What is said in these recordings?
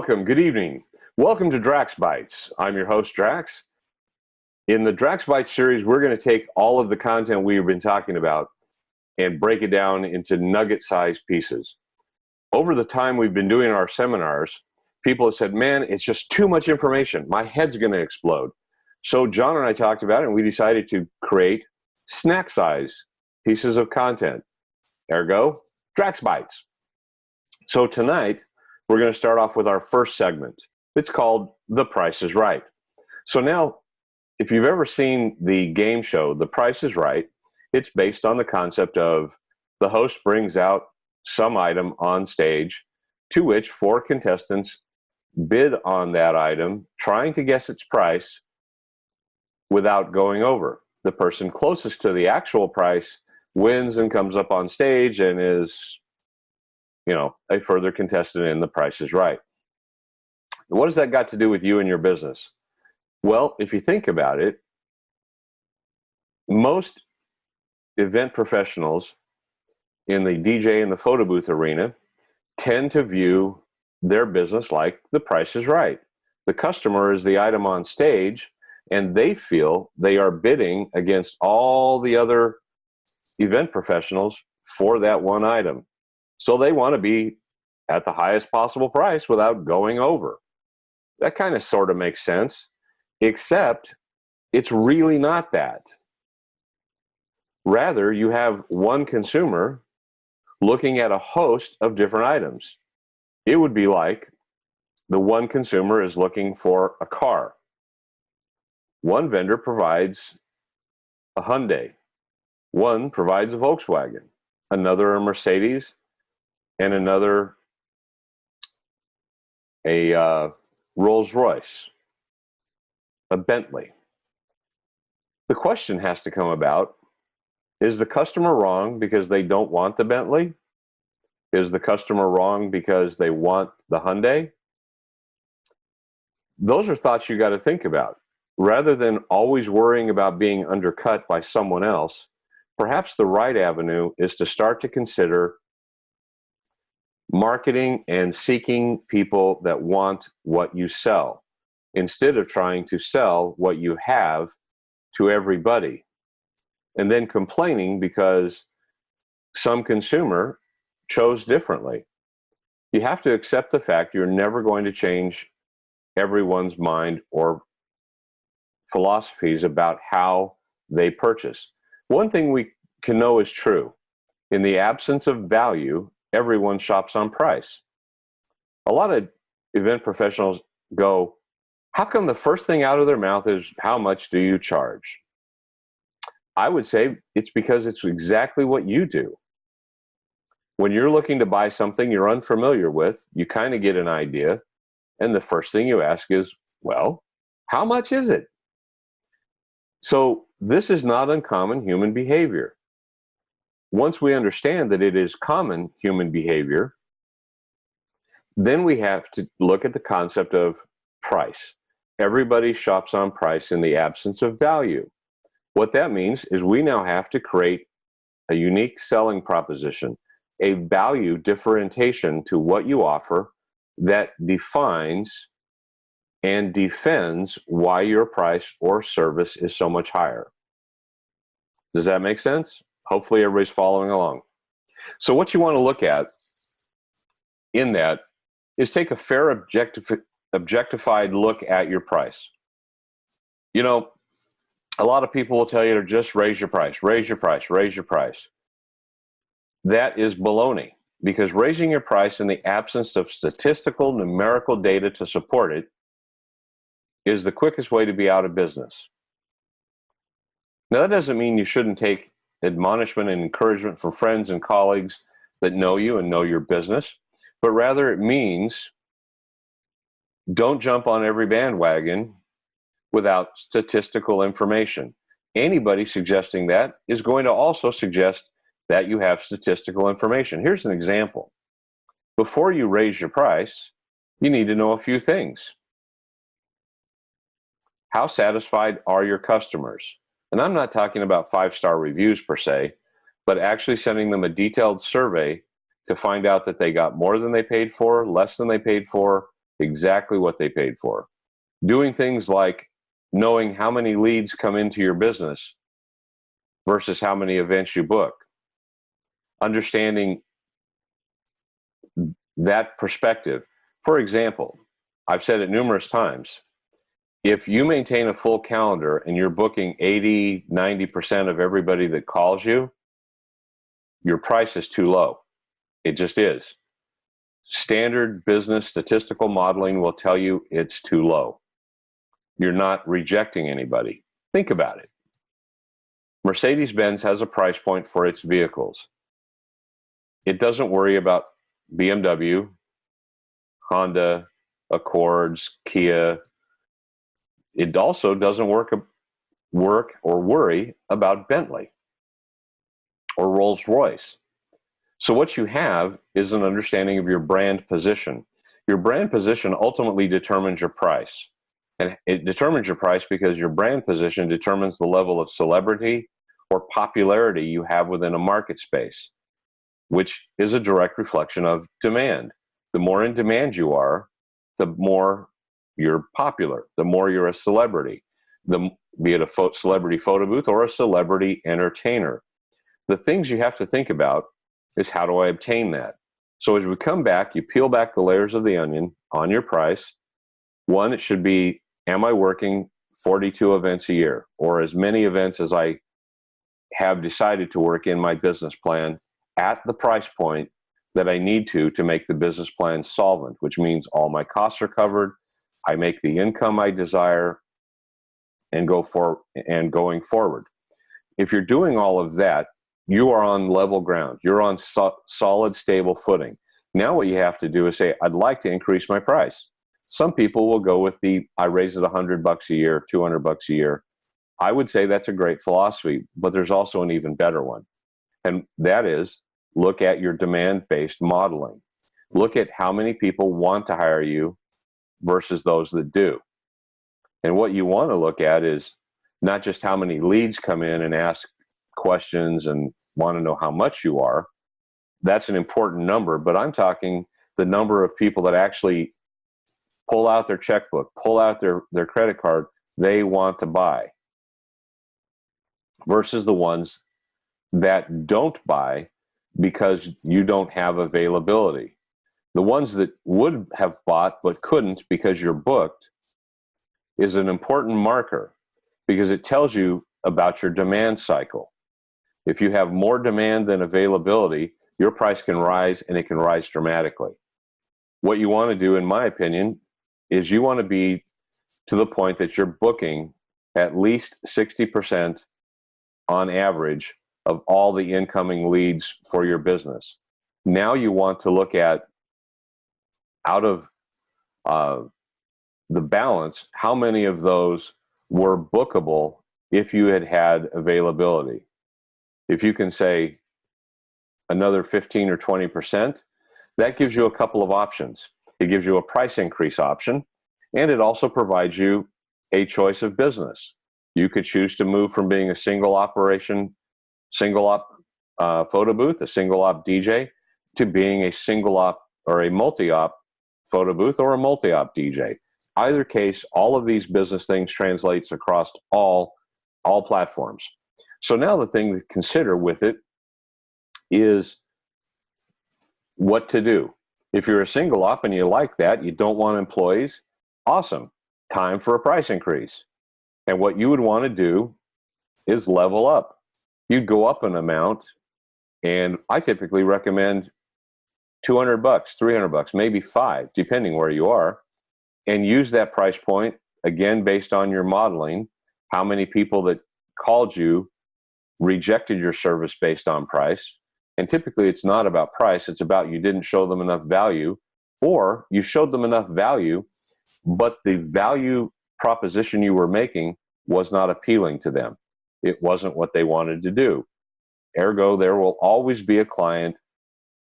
Welcome, good evening. Welcome to DraxBytes. I'm your host, Drax. In the DraxBytes series, we're going to take all of the content we've been talking about and break it down into nugget-sized pieces. Over the time we've been doing our seminars, people have said, man, it's just too much information. My head's going to explode. So John and I talked about it, and we decided to create snack-size pieces of content. Ergo, DraxBytes. So tonight, we're going to start off with our first segment. It's called The Price is Right. So now, if you've ever seen the game show, The Price is Right, it's based on the concept of the host brings out some item on stage to which four contestants bid on that item, trying to guess its price without going over. The person closest to the actual price wins and comes up on stage and is, a further contestant in The Price is Right. What has that got to do with you and your business? Well, if you think about it, most event professionals in the DJ and the photo booth arena tend to view their business like The Price is Right. The customer is the item on stage, and they feel they are bidding against all the other event professionals for that one item. So they want to be at the highest possible price without going over. That kind of sort of makes sense, except it's really not that. Rather, you have one consumer looking at a host of different items. It would be like the one consumer is looking for a car. One vendor provides a Hyundai. One provides a Volkswagen, another a Mercedes, and another a Rolls-Royce, a Bentley. The question has to come about, is the customer wrong because they don't want the Bentley? Is the customer wrong because they want the Hyundai? Those are thoughts you got to think about. Rather than always worrying about being undercut by someone else, perhaps the right avenue is to start to consider marketing and seeking people that want what you sell, instead of trying to sell what you have to everybody, and then complaining because some consumer chose differently. You have to accept the fact you're never going to change everyone's mind or philosophies about how they purchase. One thing we can know is true. In the absence of value, everyone shops on price. A lot of event professionals go, how come the first thing out of their mouth is, how much do you charge? I would say it's because it's exactly what you do. When you're looking to buy something you're unfamiliar with, you kind of get an idea, and the first thing you ask is, well, how much is it? So this is not uncommon human behavior. Once we understand that it is common human behavior, then we have to look at the concept of price. Everybody shops on price in the absence of value. What that means is we now have to create a unique selling proposition, a value differentiation to what you offer that defines and defends why your price or service is so much higher. Does that make sense? Hopefully everybody's following along. So what you want to look at in that is take a fair objectified look at your price. A lot of people will tell you to just raise your price, raise your price, raise your price. That is baloney, because raising your price in the absence of statistical numerical data to support it is the quickest way to be out of business. Now, that doesn't mean you shouldn't take admonishment and encouragement from friends and colleagues that know you and know your business, but rather it means don't jump on every bandwagon without statistical information. Anybody suggesting that is going to also suggest that you have statistical information. Here's an example. Before you raise your price, you need to know a few things. How satisfied are your customers? And I'm not talking about 5-star reviews per se, but actually sending them a detailed survey to find out that they got more than they paid for, less than they paid for, exactly what they paid for. Doing things like knowing how many leads come into your business versus how many events you book. Understanding that perspective. For example, I've said it numerous times, if you maintain a full calendar and you're booking 80, 90% of everybody that calls you, your price is too low. It just is. Standard business statistical modeling will tell you it's too low. You're not rejecting anybody. Think about it. Mercedes-Benz has a price point for its vehicles. It doesn't worry about BMW, Honda, Accords, Kia. It also doesn't work or worry about Bentley or Rolls-Royce. So what you have is an understanding of your brand position. Your brand position ultimately determines your price. And it determines your price because your brand position determines the level of celebrity or popularity you have within a market space, which is a direct reflection of demand. The more in demand you are, the more you're popular, the more you're a celebrity, be it a celebrity photo booth or a celebrity entertainer. The things you have to think about is, how do I obtain that? So as we come back, you peel back the layers of the onion on your price. One, it should be, am I working 42 events a year, or as many events as I have decided to work in my business plan at the price point that I need to make the business plan solvent, which means all my costs are covered, I make the income I desire, and going forward. If you're doing all of that, you are on level ground. You're on solid, stable footing. Now what you have to do is say, I'd like to increase my price. Some people will go with I raise it $100 a year, $200 a year. I would say that's a great philosophy, but there's also an even better one. And that is, look at your demand-based modeling. Look at how many people want to hire you versus those that do. And what you want to look at is not just how many leads come in and ask questions and want to know how much you are. That's an important number, but I'm talking the number of people that actually pull out their checkbook, pull out their credit card, they want to buy, versus the ones that don't buy because you don't have availability. The ones that would have bought but couldn't because you're booked is an important marker, because it tells you about your demand cycle. If you have more demand than availability, your price can rise, and it can rise dramatically. What you want to do, in my opinion, is you want to be to the point that you're booking at least 60% on average of all the incoming leads for your business. Now you want to look at, out of the balance, how many of those were bookable if you had availability. If you can say another 15 or 20%, that gives you a couple of options. It gives you a price increase option, and it also provides you a choice of business. You could choose to move from being a single op photo booth, a single op DJ, to being a single op or a multi-op photo booth or a multi-op DJ. Either case, all of these business things translates across all platforms. So now the thing to consider with it is what to do. If you're a single op and you like that, you don't want employees, awesome. Time for a price increase. And what you would want to do is level up. You'd go up an amount, and I typically recommend $200, $300, maybe $500, depending where you are, and use that price point, again, based on your modeling, how many people that called you rejected your service based on price. And typically it's not about price, it's about you didn't show them enough value, or you showed them enough value, but the value proposition you were making was not appealing to them. It wasn't what they wanted to do. Ergo, there will always be a client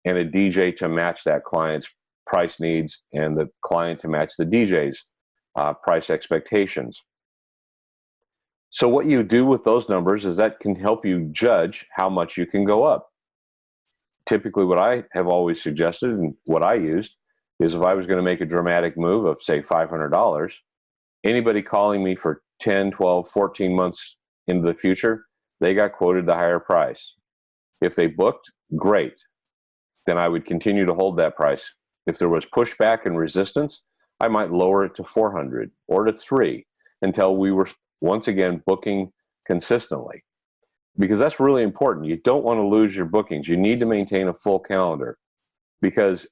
and a DJ to match that client's price needs, and the client to match the DJ's price expectations. So what you do with those numbers is that can help you judge how much you can go up. Typically what I have always suggested and what I used is if I was going to make a dramatic move of, say, $500, anybody calling me for 10, 12, 14 months into the future, they got quoted the higher price. If they booked, great. Then I would continue to hold that price. If there was pushback and resistance, I might lower it to 400 or to 3 until we were once again booking consistently. Because that's really important. You don't want to lose your bookings. You need to maintain a full calendar. Because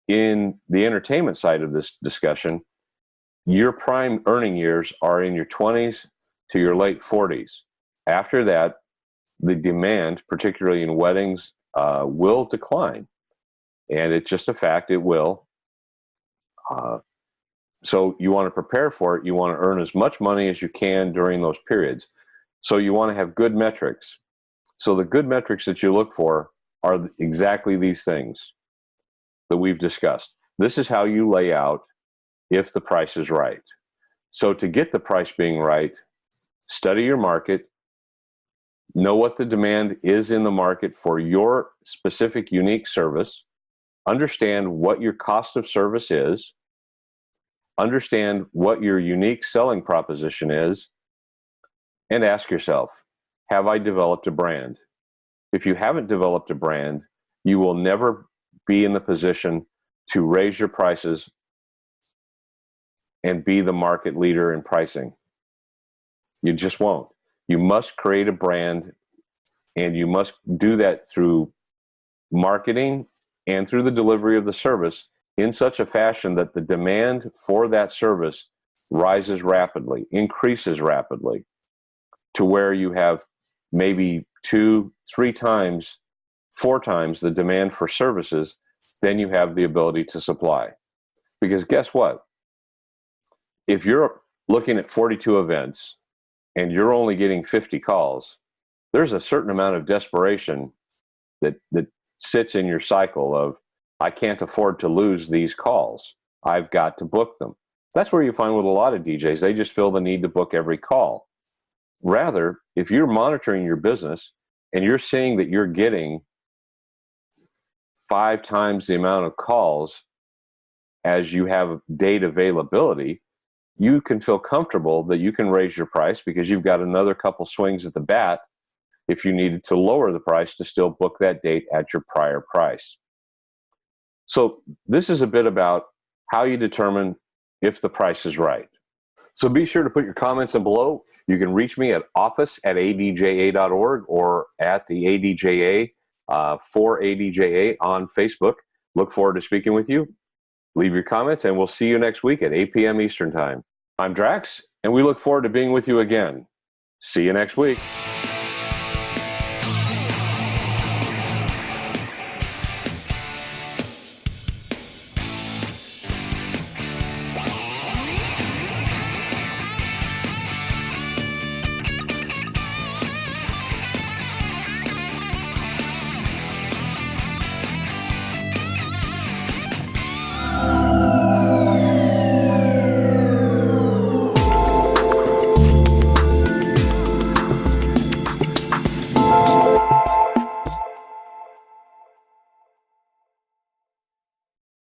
in the entertainment side of this discussion, your prime earning years are in your 20s to your late 40s. After that, the demand, particularly in weddings, will decline. And it's just a fact, it will. So you want to prepare for it. You want to earn as much money as you can during those periods. So you want to have good metrics. So the good metrics that you look for are exactly these things that we've discussed. This is how you lay out if the price is right. So to get the price being right, study your market, know what the demand is in the market for your specific unique service, understand what your cost of service is, understand what your unique selling proposition is, and ask yourself, have I developed a brand? If you haven't developed a brand, you will never be in the position to raise your prices and be the market leader in pricing. You just won't. You must create a brand, and you must do that through marketing and through the delivery of the service in such a fashion that the demand for that service rises rapidly, increases rapidly, to where you have maybe 2, 3 times, 4 times the demand for services than you have the ability to supply. Because guess what? If you're looking at 42 events and you're only getting 50 calls, there's a certain amount of desperation that sits in your cycle of, I can't afford to lose these calls. I've got to book them. That's where you find with a lot of DJs, they just feel the need to book every call. Rather, if you're monitoring your business and you're seeing that you're getting 5 times the amount of calls as you have date availability, you can feel comfortable that you can raise your price because you've got another couple swings at the bat if you needed to lower the price to still book that date at your prior price. So this is a bit about how you determine if the price is right. So be sure to put your comments in below. You can reach me at office@adja.org or at the ADJA for ADJA on Facebook. Look forward to speaking with you. Leave your comments, and we'll see you next week at 8 p.m. Eastern Time. I'm Drax, and we look forward to being with you again. See you next week.